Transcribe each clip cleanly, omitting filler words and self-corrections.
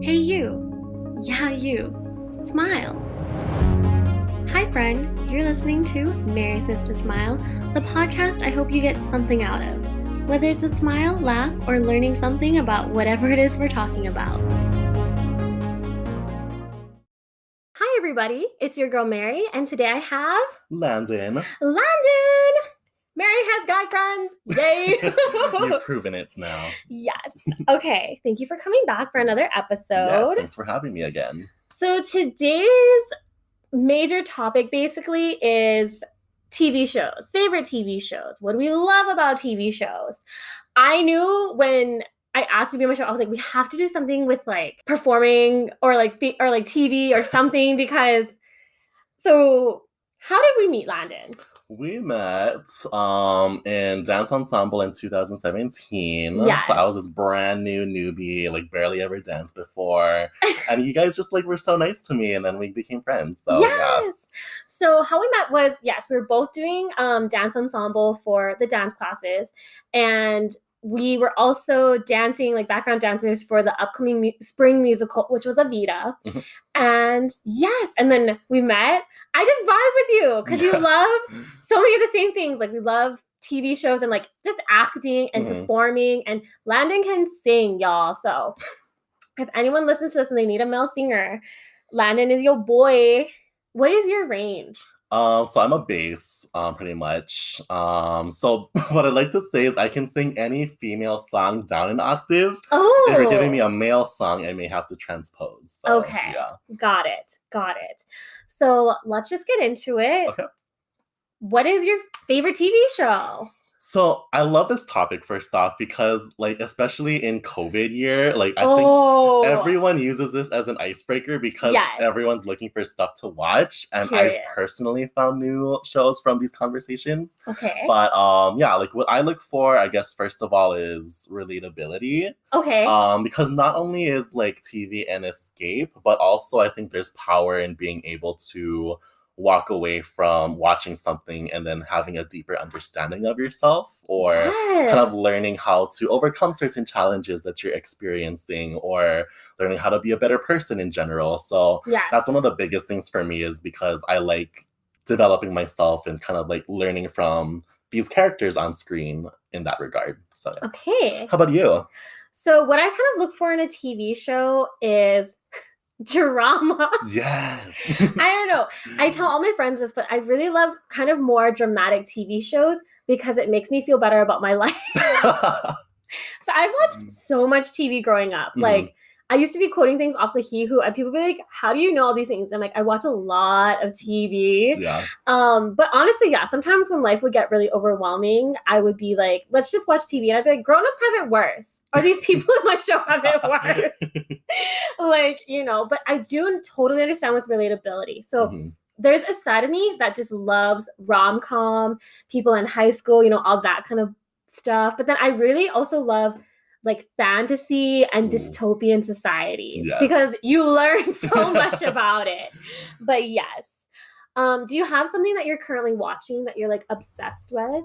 Hey you. Yeah, you. Smile. Hi friend, you're listening to Marysaystosmile, the podcast I hope you get something out of. Whether it's a smile, laugh, or learning something about whatever it is we're talking about. Hi everybody, it's your girl Mary, and today I have... Landon! Mary has guy friends! Yay! You've proven it now. Yes. Okay, thank you for coming back for another episode. Yes, thanks for having me again. So today's major topic basically is TV shows, favorite TV shows. What do we love about TV shows? I knew when I asked to be on my show, I was like, we have to do something with like performing or like TV or something because. So how did we meet, Landon? We met in dance ensemble in 2017. Yes. So I was this brand new newbie, like barely ever danced before. And you guys just like were so nice to me, and then we became friends. So yes. Yeah. So how we met was, yes, we were both doing dance ensemble for the dance classes, and we were also dancing, like background dancers for the upcoming spring musical, which was Avita. Mm-hmm. And yes, and then we met. I just vibe with you because you love so many of the same things. Like we love TV shows and like just acting and performing. And Landon can sing, y'all. So if anyone listens to this and they need a male singer, Landon is your boy. What is your range? So I'm a bass, pretty much. So what I'd like to say is I can sing any female song down an octave. Oh. If you're giving me a male song, I may have to transpose. So, okay. Yeah. Got it. So let's just get into it. Okay. What is your favorite TV show? So I love this topic first off because like especially in COVID year, like I think everyone uses this as an icebreaker because everyone's looking for stuff to watch. And I've personally found new shows from these conversations. Okay. But yeah, like what I look for, I guess first of all, is relatability. Okay. Because not only is like TV an escape, but also I think there's power in being able to walk away from watching something and then having a deeper understanding of yourself or kind of learning how to overcome certain challenges that you're experiencing or learning how to be a better person in general. So that's one of the biggest things for me is because I like developing myself and kind of like learning from these characters on screen in that regard. So okay. How about you? So what I kind of look for in a TV show is drama. Yes. I don't know. I tell all my friends this, but I really love kind of more dramatic TV shows because it makes me feel better about my life. So I've watched so much TV growing up. Like I used to be quoting things off the He Who, and people be like, how do you know all these things? I'm like, I watch a lot of TV. Yeah. But honestly, sometimes when life would get really overwhelming, I would be like, let's just watch TV. And I'd be like, grown-ups have it worse. Or these people in my show have it worse. Like, you know, but I do totally understand with relatability. So there's a side of me that just loves rom-com, people in high school, you know, all that kind of stuff. But then I really also love like fantasy and dystopian societies because you learn so much about it. But yes. Do you have something that you're currently watching that you're like obsessed with?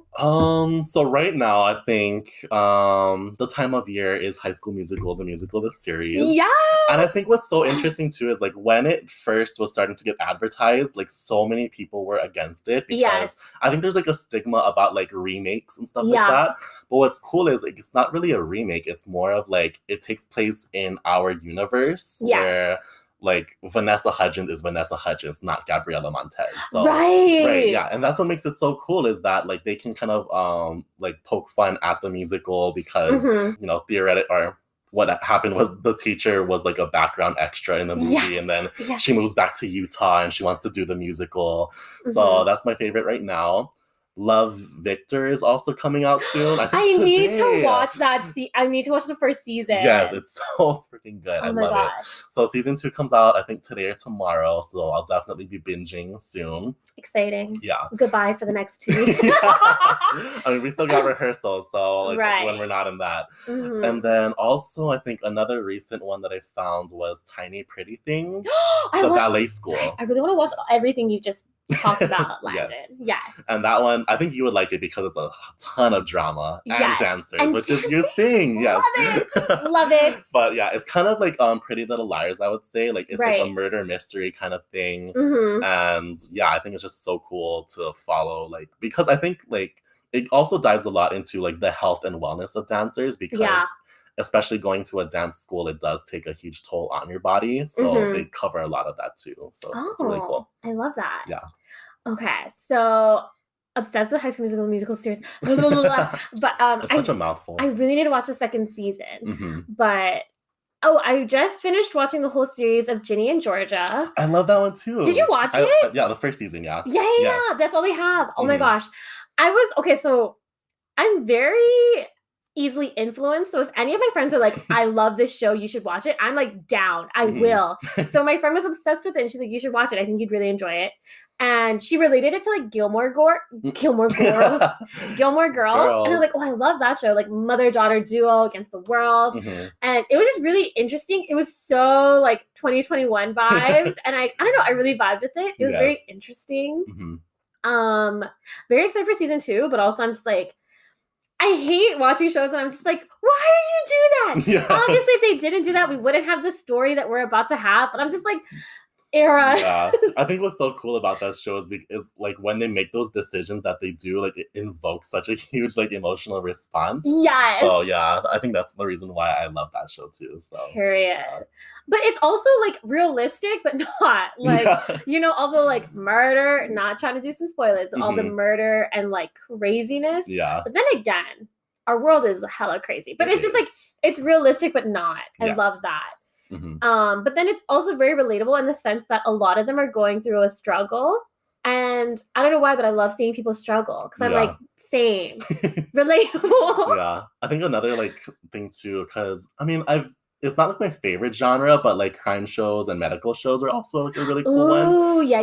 So right now I think the time of year is High School Musical, the musical, the series. Yeah. And I think what's so interesting too is like when it first was starting to get advertised, like so many people were against it because I think there's like a stigma about like remakes and stuff like that. But what's cool is like it's not really a remake, it's more of like it takes place in our universe where like Vanessa Hudgens is Vanessa Hudgens, not Gabriela Montez. So, right, yeah. And that's what makes it so cool is that like they can kind of like poke fun at the musical because, you know, theoretic or what happened was the teacher was like a background extra in the movie and then she moves back to Utah and she wants to do the musical. So that's my favorite right now. Love, Victor is also coming out soon. I need to watch that. I need to watch the first season. Yes, it's so freaking good. I love it. So season 2 comes out, I think, today or tomorrow. So I'll definitely be binging soon. Exciting. Yeah. Goodbye for the next 2 weeks. I mean, we still got rehearsals, so like when we're not in that. And then also, I think another recent one that I found was Tiny Pretty Things, the ballet school. I really want to watch everything you just talk about Landon. Yes. And that one, I think you would like it because it's a ton of drama and dancers, which is your thing. Yes. Love it. But yeah, it's kind of like Pretty Little Liars, I would say. Like, it's like a murder mystery kind of thing. And yeah, I think it's just so cool to follow, like, because I think like it also dives a lot into like the health and wellness of dancers, because especially going to a dance school, it does take a huge toll on your body. So they cover a lot of that too. So it's really cool. I love that. Yeah. Okay, so obsessed with High School Musical series. But it's such a mouthful. I really need to watch the second season. But I just finished watching the whole series of Ginny and Georgia. I love that one too. Did you watch it? Yeah, the first season, yeah. Yeah. That's all they have. Oh my gosh. So I'm very easily influenced. So if any of my friends are like, I love this show, you should watch it, I'm like, down. I will. So my friend was obsessed with it and she's like, you should watch it. I think you'd really enjoy it. And she related it to like Gilmore Girls. And I was like, I love that show. Like mother-daughter duo against the world. And it was just really interesting. It was so like 2021 vibes. And I don't know, I really vibed with it. It was very interesting. Very excited for season 2, but also I'm just like, I hate watching shows and I'm just like, why did you do that? Obviously, if they didn't do that, we wouldn't have the story that we're about to have. But I'm just like, Yeah, I think what's so cool about that show is like when they make those decisions that they do, like it invokes such a huge like emotional response. Yes. So yeah, I think that's the reason why I love that show too. So period. But it's also like realistic, but not like all the like murder. Not trying to do some spoilers, but all the murder and like craziness. Yeah. But then again, our world is hella crazy. But it's just like it's realistic, but not. I love that. But then it's also very relatable in the sense that a lot of them are going through a struggle. And I don't know why, but I love seeing people struggle because I'm like, same, relatable. Yeah. I think another like thing too, because I mean, it's not like my favorite genre, but like crime shows and medical shows are also like a really cool one. Oh, yeah.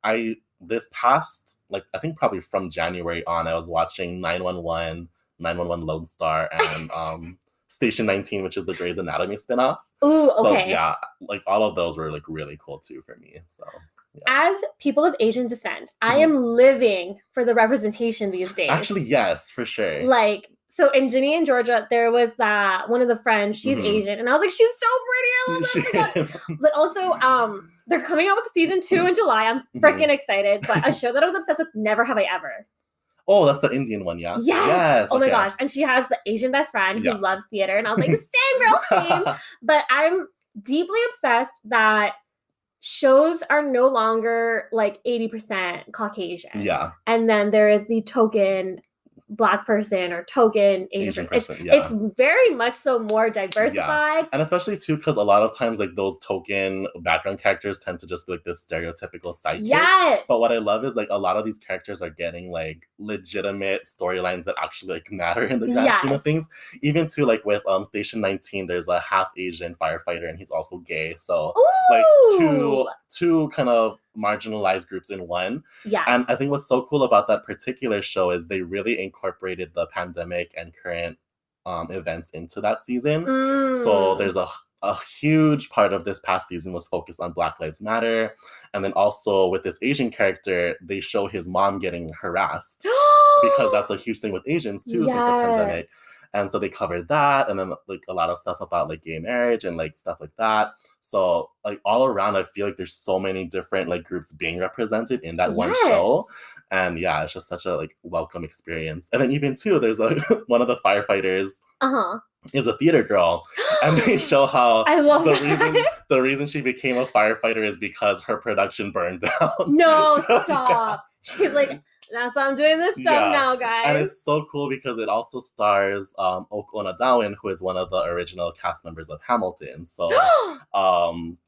I this past, like, I think probably from January on, I was watching 911, 911 Lone Star, and Station 19, which is the Grey's Anatomy spinoff. Ooh, okay. So yeah, like all of those were like really cool too for me. So yeah. As people of Asian descent, I am living for the representation these days. Actually, yes, for sure. Like, so in Ginny and Georgia, there was that one of the friends, she's Asian, and I was like, she's so pretty. I love that. Oh my God. But also, they're coming out with season 2 in July. I'm freaking excited. But a show that I was obsessed with, Never Have I Ever. Oh, that's the Indian one, yeah? Yes. Oh my gosh. And she has the Asian best friend who loves theater. And I was like, same girl, same. But I'm deeply obsessed that shows are no longer like 80% Caucasian. Yeah. And then there is the token Black person or token Asian person. It's very much so more diversified. Yeah. And especially too, because a lot of times like those token background characters tend to just be like this stereotypical sidekick. Yes. But what I love is like a lot of these characters are getting like legitimate storylines that actually like matter in the grand scheme of things. Even too, like with Station 19, there's a half Asian firefighter and he's also gay. So like two kind of marginalized groups in one. Yes. And I think what's so cool about that particular show is they really incorporated the pandemic and current events into that season. So there's a huge part of this past season was focused on Black Lives Matter. And then also with this Asian character, they show his mom getting harassed because that's a huge thing with Asians too since the pandemic. And so they covered that, and then like a lot of stuff about like gay marriage and like stuff like that. So like all around, I feel like there's so many different like groups being represented in that one show. And yeah, it's just such a like welcome experience. And then even too, there's like one of the firefighters is a theater girl, and they show how I love the reason she became a firefighter is because her production burned down. No, so, stop. She's like, that's why I'm doing this stuff now, guys. And it's so cool because it also stars Ok Onadawin, who is one of the original cast members of Hamilton. So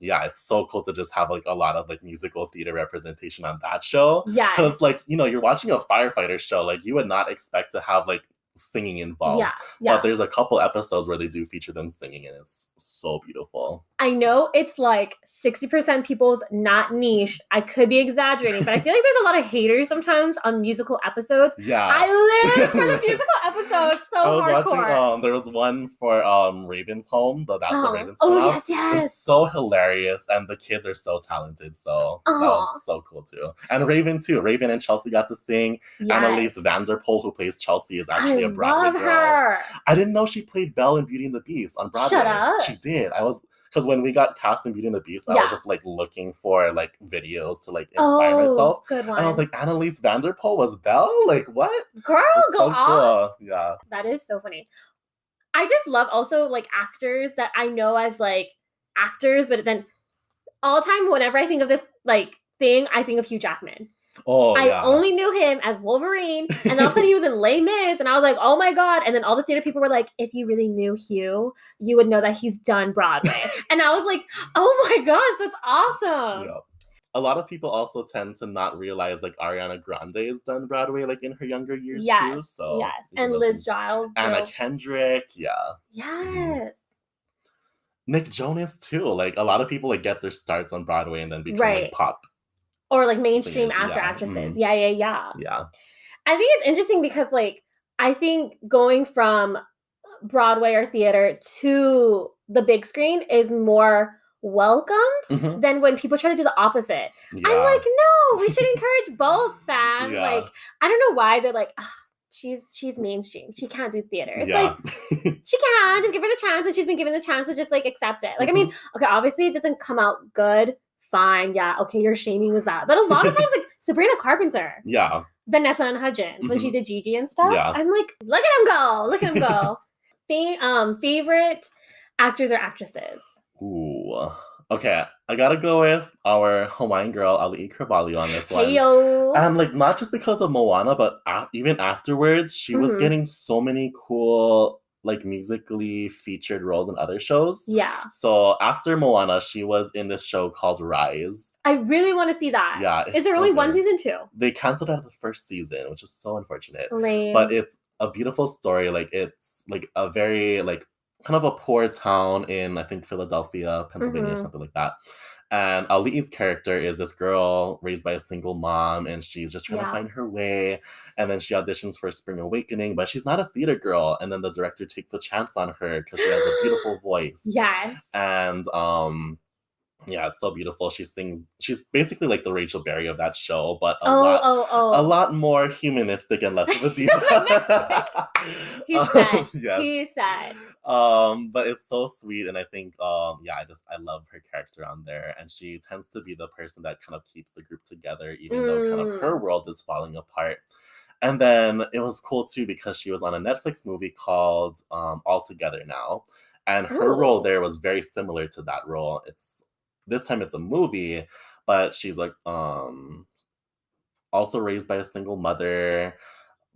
yeah, it's so cool to just have like a lot of like musical theater representation on that show. Yeah. Because like, you know, you're watching a firefighter show, like you would not expect to have like singing involved. But there's a couple episodes where they do feature them singing, and it's so beautiful. I know it's like 60% people's not niche. I could be exaggerating, but I feel like there's a lot of haters sometimes on musical episodes. Yeah. I live for the musical episodes so I was hardcore. watching, there was one for Raven's Home, the That's What Raven's Home. Oh, yes. It's so hilarious, and the kids are so talented, so that was so cool too. And Raven too. Raven and Chelsea got to sing. Annalise Vanderpool, who plays Chelsea, is actually a Broadway girl. Her. I didn't know she played Belle in Beauty and the Beast on Broadway. Shut up. She did. Because when we got cast in Beauty and the Beast, I was just like looking for like videos to like inspire myself. Good one. And I was like, Annalise Vanderpool was Belle? Like, what? Girl, go off. Cool. Yeah. That is so funny. I just love also like actors that I know as like actors, but then all the time, whenever I think of this like thing, I think of Hugh Jackman. I only knew him as Wolverine, and then all of a sudden he was in Les Mis, and I was like, oh my god. And then all the theater people were like, if you really knew Hugh, you would know that he's done Broadway. And I was like, oh my gosh, that's awesome. Yeah. A lot of people also tend to not realize like Ariana Grande has done Broadway like in her younger years too. So and Liz Giles, Anna Kendrick, yes. Nick Jonas too. Like a lot of people like get their starts on Broadway and then become like pop. Or like mainstream actresses. Yeah. I think it's interesting because like I think going from Broadway or theater to the big screen is more welcomed than when people try to do the opposite. I'm like, no, we should encourage both, fans. Like, I don't know why they're like, she's mainstream. She can't do theater. It's like, she can. Just give her the chance, and she's been given the chance to just like accept it. Like, I mean, okay, obviously it doesn't come out good. Fine, okay, your shaming was that. But a lot of times, like, Sabrina Carpenter. Yeah. Vanessa and Hudgens, when she did Gigi and stuff. Yeah. I'm like, look at him go. Favorite actors or actresses? Ooh. Okay, I gotta go with our Hawaiian girl, Ali'i Carvalho, on this one. Heyo. And, like, not just because of Moana, but even afterwards, she was getting so many cool, like, musically featured roles in other shows. Yeah. So after Moana, she was in this show called Rise. I really want to see that. Yeah. Is there only one season 2? They canceled out the first season, which is so unfortunate. Lame. But it's a beautiful story. Like, it's, like, a very, like, kind of a poor town in, I think, Philadelphia, Pennsylvania, or something like that. And Ali'i's character is this girl raised by a single mom, and she's just trying to find her way. And then she auditions for Spring Awakening, but she's not a theater girl. And then the director takes a chance on her because she has a beautiful voice. Yes. And yeah, it's so beautiful. She sings. She's basically like the Rachel Berry of that show, but a lot more humanistic and less of a diva. He said. Yes. He said. But it's so sweet, and I think I love her character on there, and she tends to be the person that kind of keeps the group together, even though kind of her world is falling apart. And then it was cool too because she was on a Netflix movie called All Together Now, and her role there was very similar to that role. This time it's a movie, but she's like also raised by a single mother.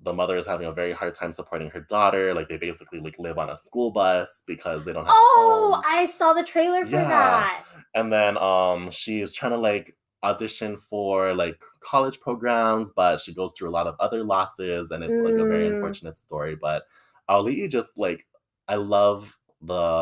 The mother is having a very hard time supporting her daughter. Like, they basically like live on a school bus because they don't have a home. I saw the trailer for that. And then she's trying to like audition for like college programs, but she goes through a lot of other losses, and it's like a very unfortunate story. But Ali'i just like, I love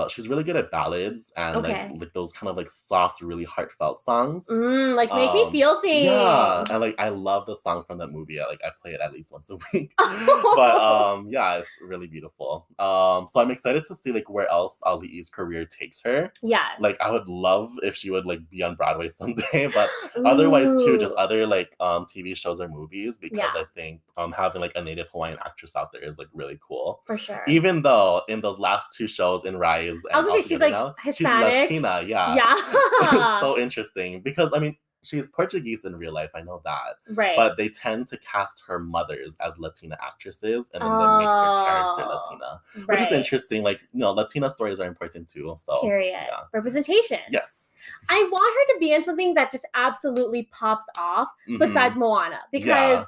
she's really good at ballads and like those kind of like soft, really heartfelt songs. Like make me feel things. Yeah, and like I love the song from that movie. I play it at least once a week. But yeah, it's really beautiful. So I'm excited to see like where else Ali'i's career takes her. Yeah, like I would love if she would like be on Broadway someday, but otherwise too, just other like TV shows or movies, because I think having like a native Hawaiian actress out there is like really cool. For sure. Even though in those last 2 shows, in Rise and I was gonna say she's like now, Hispanic. She's Latina, yeah. It's so interesting because I mean she's Portuguese in real life, I know that. Right. But they tend to cast her mothers as Latina actresses, and then that makes her character Latina. Right. Which is interesting. Like, you know, Latina stories are important too. So period. Yeah. Representation. Yes. I want her to be in something that just absolutely pops off besides Moana. Because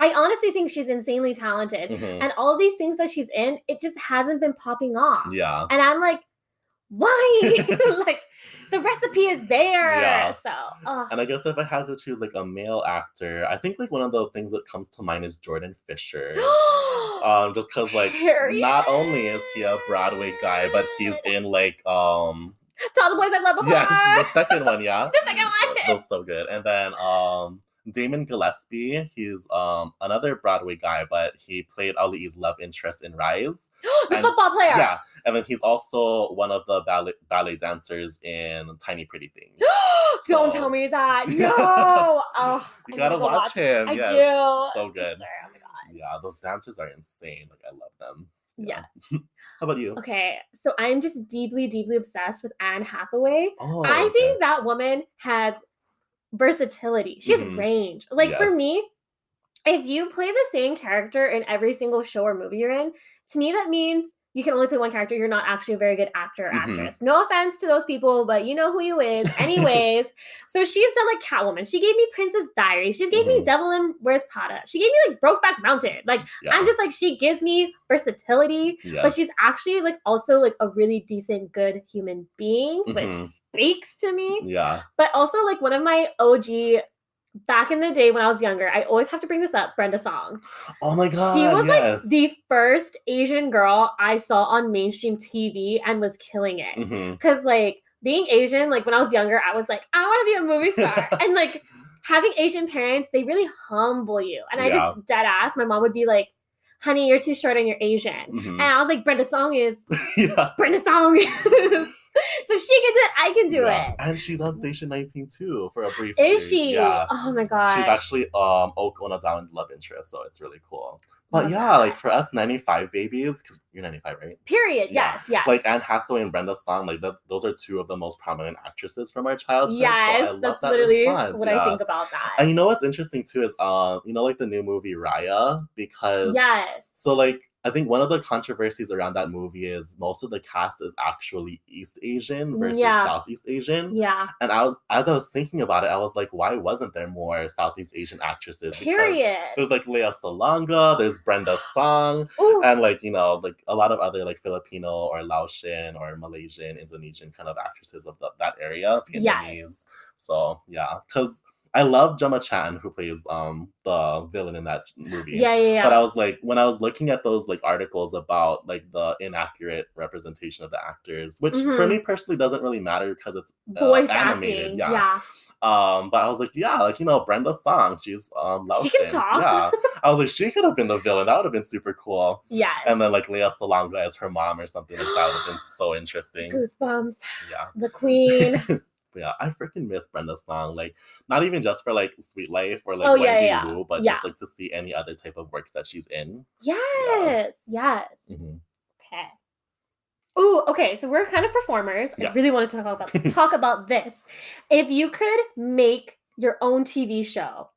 I honestly think she's insanely talented. And all of these things that she's in, it just hasn't been popping off. Yeah. And I'm like, why? Like, the recipe is there. Yeah. So, and I guess if I had to choose like a male actor, I think like one of the things that comes to mind is Jordan Fisher. Just because like not only is he a Broadway guy, but he's in like To All the Boys I've Loved Before. Yes, the second one, yeah. The second one. That was so good. And then Damon Gillespie, he's another Broadway guy, but he played Ali's love interest in Rise. The football player. Yeah, and then he's also one of the ballet dancers in Tiny Pretty Things. Don't tell me that. No. Oh, you gotta watch him. I yes. do. So good. Sister. Oh my god. Yeah, those dancers are insane. Like I love them. Yeah. Yes. How about you? Okay, so I'm just deeply, deeply obsessed with Anne Hathaway. Oh, I think that woman has versatility. She has range. Like for me, if you play the same character in every single show or movie you're in, to me that means you can only play one character. You're not actually a very good actor or actress. No offense to those people, but you know who you is. Anyways, so she's done like Catwoman. She gave me Princess Diaries. She gave me Devil and Wears Prada. She gave me like Brokeback Mountain. Like I'm just like, she gives me versatility, but she's actually like also like a really decent, good human being, which speaks to me. Yeah. But also like one of my OG back in the day when I was younger, I always have to bring this up, Brenda Song. Oh my god. She was like the first Asian girl I saw on mainstream TV and was killing it. Because like being Asian, like when I was younger, I was like, I want to be a movie star. And like having Asian parents, they really humble you. And I just dead ass, my mom would be like, honey, you're too short and you're Asian. And I was like, Brenda Song is Brenda Song. So she can do it, I can do it. And she's on Station 19 too for a brief Is she? Yeah. Oh my god. She's actually Oak Onadown's love interest, so it's really cool. But like for us 95 babies, because you're 95, right? Period. Yes. Like Anne Hathaway and Brenda Song, like those are two of the most prominent actresses from our childhood. Yes, so that's literally what I think about that. And you know what's interesting too is you know like the new movie Raya, because so like I think one of the controversies around that movie is most of the cast is actually East Asian versus Southeast Asian. Yeah. And as I was thinking about it, I was like, why wasn't there more Southeast Asian actresses? Period. Because there's like Lea Salonga, there's Brenda Song, and like, you know, like a lot of other like Filipino or Laotian or Malaysian, Indonesian kind of actresses of that area, Vietnamese. So yeah, because I love Gemma Chan, who plays the villain in that movie. Yeah. But I was like, when I was looking at those like articles about like the inaccurate representation of the actors, which for me personally doesn't really matter because it's voice animated. Acting. Yeah. But I was like, like, you know, Brenda Song, she's Laotian. She can talk. Yeah. I was like, she could have been the villain. That would have been super cool. Yes. And then like Lea Salonga as her mom or something like that would have been so interesting. Goosebumps. Yeah. The queen. Yeah, I freaking miss Brenda Song. Like, not even just for like Sweet Life or like Wendy Wu, but just like to see any other type of works that she's in. Yes. Okay. Ooh, okay. So we're kind of performers. I really want to talk about this. If you could make your own TV show,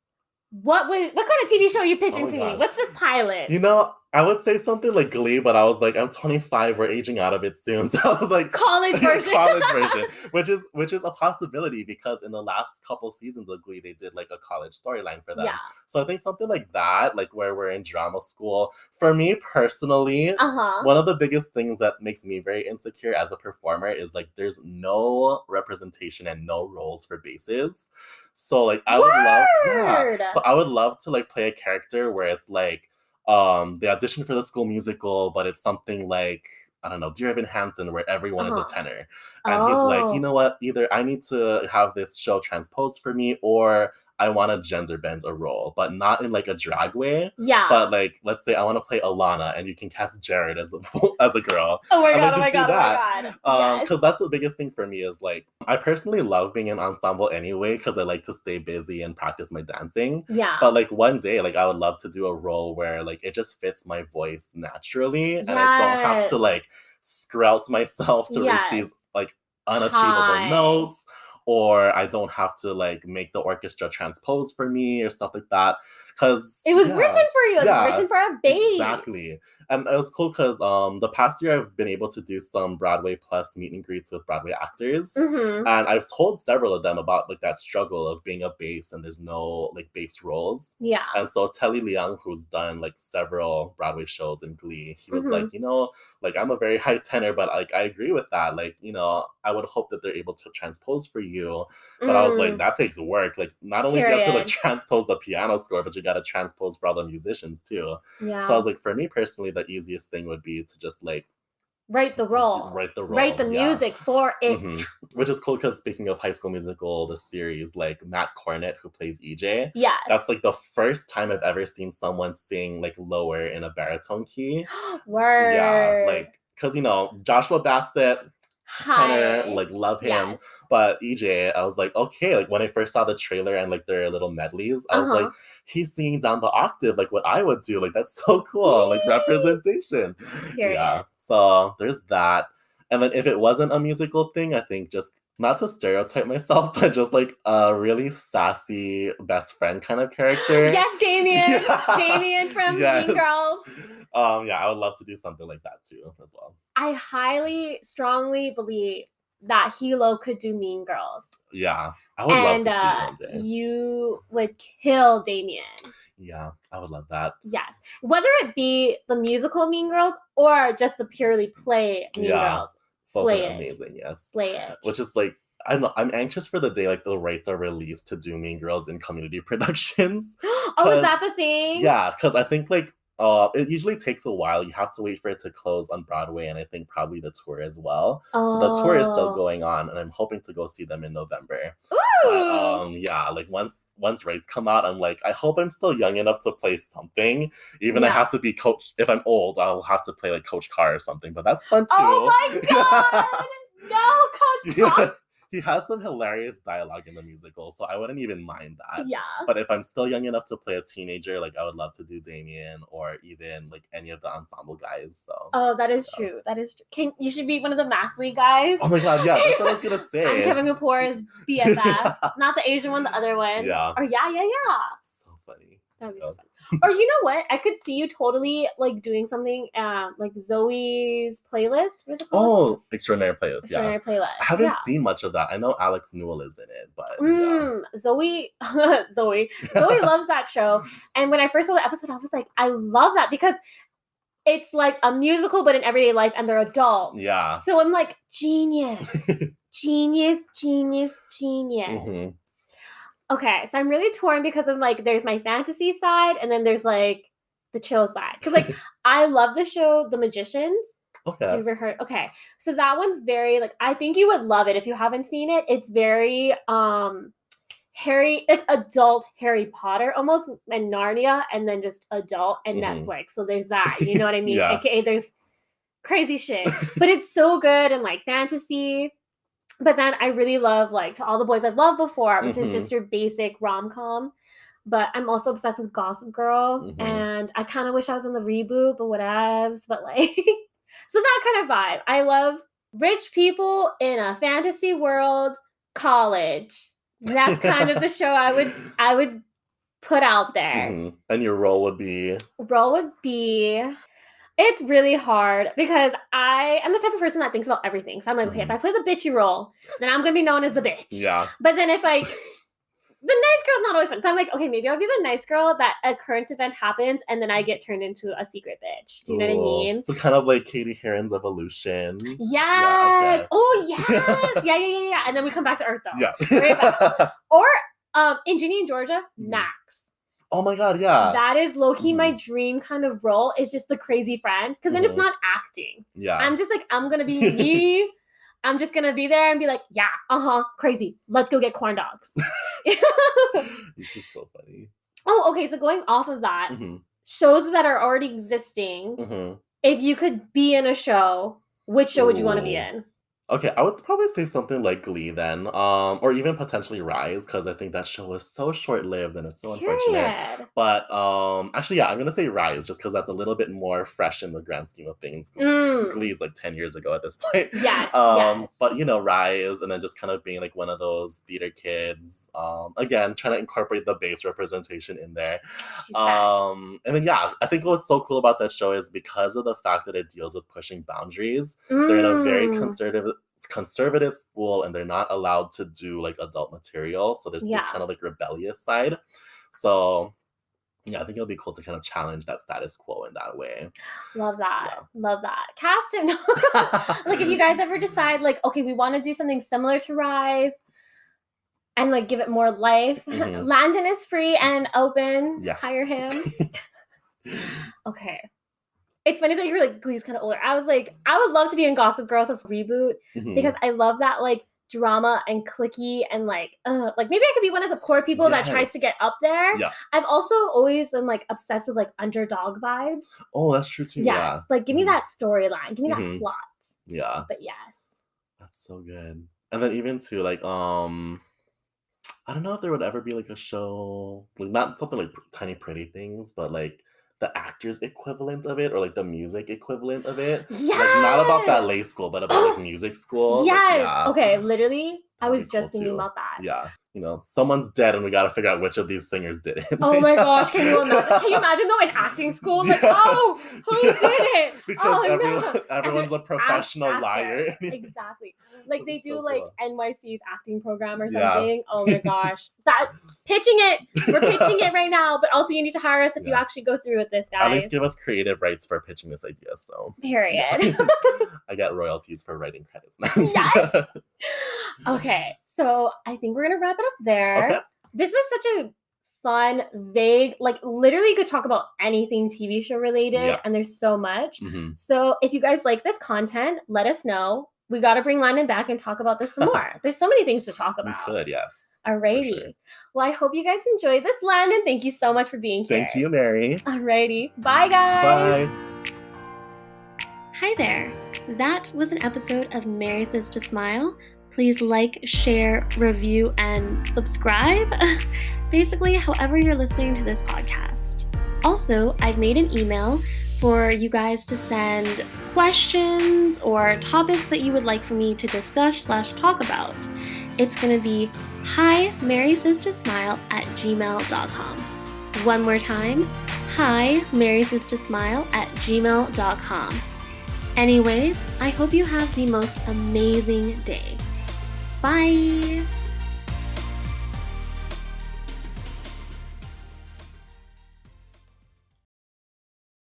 what kind of TV show are you pitching to me? What's this pilot? You know, I would say something like Glee, but I was like, I'm 25, we're aging out of it soon. So I was like, college version, which is a possibility because in the last couple seasons of Glee, they did like a college storyline for them. Yeah. So I think something like that, like where we're in drama school. For me personally, one of the biggest things that makes me very insecure as a performer is like there's no representation and no roles for bases. So like I would love to like play a character where it's like they audition for the school musical, but it's something like, I don't know, Dear Evan Hansen, where everyone is a tenor. And he's like, you know what, either I need to have this show transposed for me, or I want to gender bend a role, but not in like a drag way. Yeah. But like, let's say I want to play Alana, and you can cast Jared as a girl. Oh my god! Because that's the biggest thing for me is like, I personally love being in ensemble anyway, because I like to stay busy and practice my dancing. Yeah. But like one day, like I would love to do a role where like it just fits my voice naturally, and I don't have to like sprout myself to reach these like unachievable notes. Or I don't have to like make the orchestra transpose for me or stuff like that. Because it was written for you. It was written for a babe. Exactly. And it was cool because the past year I've been able to do some Broadway Plus meet and greets with Broadway actors. Mm-hmm. And I've told several of them about like that struggle of being a bass and there's no like bass roles. Yeah. And so Telly Leung, who's done like several Broadway shows in Glee, he was like, like I'm a very high tenor, but like I agree with that. Like, I would hope that they're able to transpose for you. But I was like, that takes work. Like, not only do you have to like transpose the piano score, but you got to transpose for all the musicians too. Yeah. So I was like, for me personally, the easiest thing would be to just like write the role, write the music for it. Mm-hmm. Which is cool because speaking of High School Musical, the series, like Matt Cornett, who plays EJ, that's like the first time I've ever seen someone sing like lower in a baritone key. Word. Yeah, like because Joshua Bassett, tenor, like love him. Yes. But EJ, I was like, okay, like when I first saw the trailer and like their little medleys, I was like, he's singing down the octave like what I would do. Like that's so cool. Like representation. Period. Yeah. So there's that. And then if it wasn't a musical thing, I think just not to stereotype myself, but just like a really sassy best friend kind of character. Yes, Damien. Damien from Mean Girls. Yeah, I would love to do something like that too as well. I highly, strongly believe that Hilo could do Mean Girls. Yeah, I would love to see it one day. You would kill Damien. Yeah, I would love that. Yes. Whether it be the musical Mean Girls or just the purely play Mean Girls. Slay it. Amazing, yes. Slay it. Which is like, I don't know, I'm anxious for the day like the rights are released to do Mean Girls in community productions. Oh, is that the thing? Yeah, because I think like it usually takes a while. You have to wait for it to close on Broadway and I think probably the tour as well. So the tour is still going on and I'm hoping to go see them in November. Ooh! But, yeah, like once rights come out, I'm like, I hope I'm still young enough to play something. Even I have to be Coach. If I'm old, I'll have to play like Coach Carr or something. But that's fun too. Oh my god! No, Coach Carr! He has some hilarious dialogue in the musical, so I wouldn't even mind that. Yeah. But if I'm still young enough to play a teenager, like I would love to do Damien or even like any of the ensemble guys. So. Oh, that is true. That is true. You should be one of the Mathlete guys. Oh my god, yeah, that's what I was gonna say. I'm Kevin Kapoor's BFF, not the Asian one, the other one. Yeah. Or yeah. So funny. That'd be so fun. Or you know what? I could see you totally like doing something like Zoe's playlist. What is it called? Oh, Extraordinary Playlist. Extraordinary Playlist. I haven't seen much of that. I know Alex Newell is in it, but Zoe loves that show. And when I first saw the episode, I was like, I love that because it's like a musical, but in everyday life, and they're adults. Yeah. So I'm like, genius, genius. Mm-hmm. Okay, so I'm really torn because of like there's my fantasy side and then there's like the chill side. Because like I love the show The Magicians. Okay. Have you ever heard? Okay, so that one's very like I think you would love it if you haven't seen it. It's very like adult Harry Potter almost and Narnia and then just adult and Netflix. So there's that. You know what I mean? Yeah. AKA there's crazy shit, but it's so good and like fantasy. But then I really love, like, To All the Boys I've Loved Before, which is just your basic rom-com. But I'm also obsessed with Gossip Girl. And I kind of wish I was in the reboot, but whatevs. But, like, so that kind of vibe. I love rich people in a fantasy world, college. That's kind of the show I would put out there. And your role would be? It's really hard because I am the type of person that thinks about everything. So I'm like, okay, if I play the bitchy role, then I'm going to be known as the bitch. Yeah. But then if like, the nice girl's not always fun. So I'm like, okay, maybe I'll be the nice girl that a current event happens and then I get turned into a secret bitch. Do you know what I mean? So kind of like Katie Heron's Evolution. Yes. Yeah, okay. Oh, yes. Yeah. And then we come back to Earth though. Yeah. Right. Or in Ginny and Georgia, Max. Oh my god, yeah. That is low-key my dream kind of role. Is just the crazy friend. Because then it's not acting. Yeah. I'm just like, I'm going to be me. I'm just going to be there and be like, yeah, crazy. Let's go get corn dogs. This is so funny. Oh, okay. So going off of that, shows that are already existing, if you could be in a show, which show would you want to be in? Okay, I would probably say something like Glee then, or even potentially Rise, because I think that show was so short-lived and it's so unfortunate. Period. But actually, yeah, I'm gonna say Rise just because that's a little bit more fresh in the grand scheme of things. 'Cause Mm. Glee is like 10 years ago at this point. Yes, yes. But you know, Rise, and then just kind of being like one of those theater kids. Again, trying to incorporate the base representation in there. She said. And then yeah, I think what's so cool about that show is because of the fact that it deals with pushing boundaries. They're in a very Mm. conservative school and they're not allowed to do like adult material. So there's this Yeah. kind of like rebellious side. So yeah, I think it'll be cool to kind of challenge that status quo in that way. Love that. Yeah. Love that. Cast him. Like if you guys ever decide like, okay, we want to do something similar to Rise and like give it more life. Mhm. Landon is free and open. Yes. Hire him. Okay. It's funny that you're like Glee's kind of older. I was like, I would love to be in Gossip Girls as a reboot Mhm. because I love that like drama and cliquey and like maybe I could be one of the poor people that tries to get Yes. up there. Yeah. I've also always been like obsessed with like underdog vibes. Oh, that's true too. Yes. Yeah. Like give me Mhm. that storyline. Give me that Mhm. plot. Yeah. But yes. That's so good. And then even too, like, I don't know if there would ever be like a show, like not something like Tiny Pretty Things, but like the actors equivalent of it or like the music equivalent of it. Yes. Like not about ballet school, but about like music school. Yes. Like, yeah. Okay, literally, I That'd was be cool, just thinking too. about that. Yeah. You know, someone's dead and we gotta figure out which of these singers did it. Oh my gosh, can you imagine? Can you imagine though in acting school? Like, Yeah. oh, who Yeah. did it? Because Oh, no. everyone's a professional Actor. liar. Exactly. Like they That's do so like cool. NYC's acting program or Yeah. something. Oh my gosh. That pitching it. We're pitching it right now, but also you need to hire us if you Yeah. actually go through with this, guys. At least give us creative rights for pitching this idea. So Period. yeah. I get royalties for writing credits now. Yes. Okay, so I think we're gonna wrap it up there. Okay. This was such a fun, vague, like literally you could talk about anything TV show related, Yeah. and there's so much. Mhm. So if you guys like this content, let us know. We got to bring Landon back and talk about this some more. There's so many things to talk We about. could, yes. Alrighty. For sure. Well, I hope you guys enjoyed this, Landon. Thank you so much for being here. Thank you, Mary. Alrighty. Bye, guys. Bye. Hi there. That was an episode of Marysaystosmile. Please like, share, review, and subscribe. Basically, however you're listening to this podcast. Also, I've made an email for you guys to send questions or topics that you would like for me to discuss/talk about. It's going to be hiMarysaystosmile@gmail.com. One more time, hiMarysaystosmile@gmail.com. Anyways, I hope you have the most amazing day. Bye!